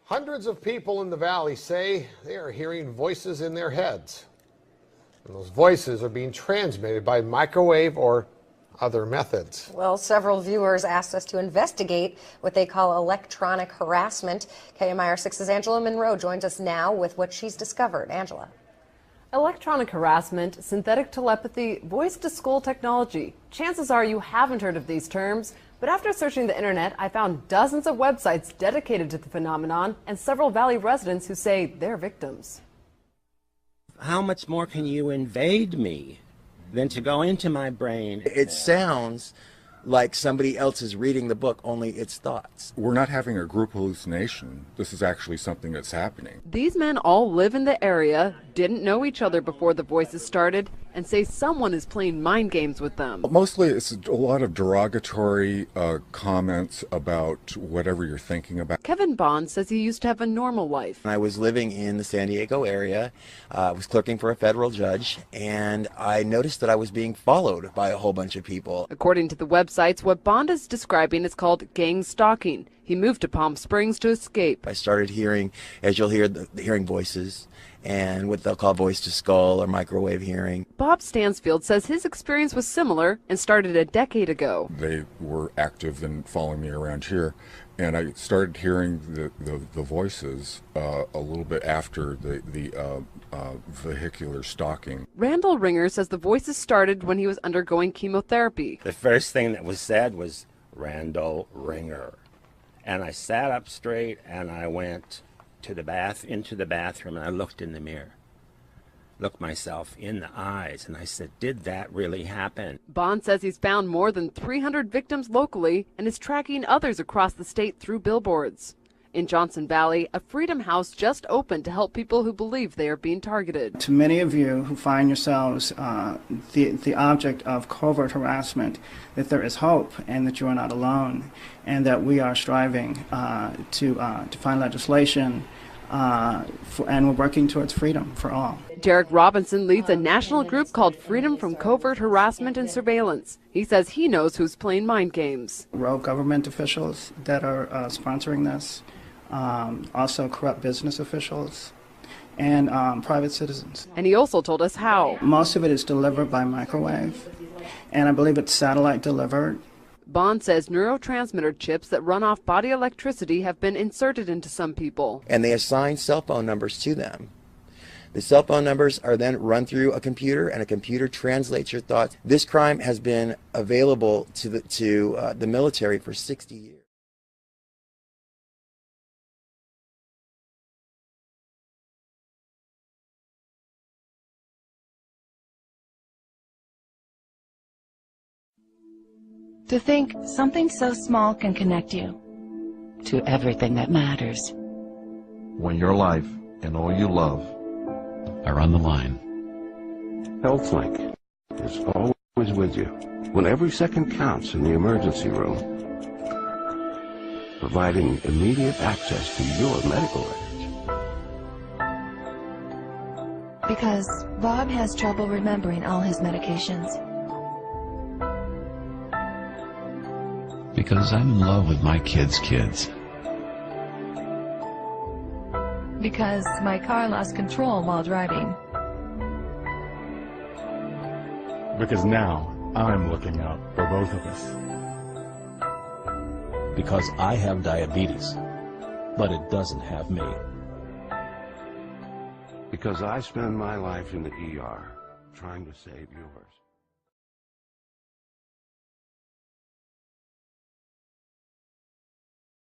Hundreds of people in the valley say they are hearing voices in their heads. And those voices are being transmitted by microwave or other methods. Well, several viewers asked us to investigate what they call electronic harassment. KMIR 6's Angela Monroe joins us now with what she's discovered. Angela. Electronic harassment, synthetic telepathy, voice-to-skull technology. Chances are you haven't heard of these terms, but after searching the internet, I found dozens of websites dedicated to the phenomenon and several Valley residents who say they're victims. How much more can you invade me than to go into my brain? It sounds like somebody else is reading the book, only it's thoughts. We're not having a group hallucination. This is actually something that's happening. These men all live in the area, didn't know each other before the voices started, and say someone is playing mind games with them. Mostly it's a lot of derogatory comments about whatever you're thinking about. Kevin Bond says he used to have a normal life. I was living in the San Diego area, I was clerking for a federal judge, and I noticed that I was being followed by a whole bunch of people. According to the websites, what Bond is describing is called gang stalking. He moved to Palm Springs to escape. I started hearing, as you'll hear, hearing voices and what they'll call voice to skull or microwave hearing. Bob Stansfield says his experience was similar and started a decade ago. They were active in following me around here, and I started hearing the voices a little bit after the vehicular stalking. Randall Ringer says the voices started when he was undergoing chemotherapy. The first thing that was said was Randall Ringer. And I sat up straight and I went to into the bathroom and I looked in the mirror. Looked myself in the eyes and I said, did that really happen? Bond says he's found more than 300 victims locally and is tracking others across the state through billboards. In Johnson Valley, a Freedom House just opened to help people who believe they are being targeted. To many of you who find yourselves the object of covert harassment, that there is hope and that you are not alone, and that we are striving to find legislation and we're working towards freedom for all. Derek Robinson leads a national group called Freedom from Covert Harassment and Surveillance. He says he knows who's playing mind games. Rogue government officials that are sponsoring this, also corrupt business officials, and private citizens. And he also told us how. Most of it is delivered by microwave, and I believe it's satellite delivered. Bond says neurotransmitter chips that run off body electricity have been inserted into some people. And they assign cell phone numbers to them. The cell phone numbers are then run through a computer, and a computer translates your thoughts. This crime has been available to the military for 60 years. To think something so small can connect you to everything that matters. When your life and all you love are on the line. HealthLink is always with you when every second counts in the emergency room, providing immediate access to your medical records. Because Bob has trouble remembering all his medications. Because I'm in love with my kids' kids. Because my car lost control while driving. Because now I'm looking out for both of us. Because I have diabetes, but it doesn't have me. Because I spend my life in the ER trying to save yours.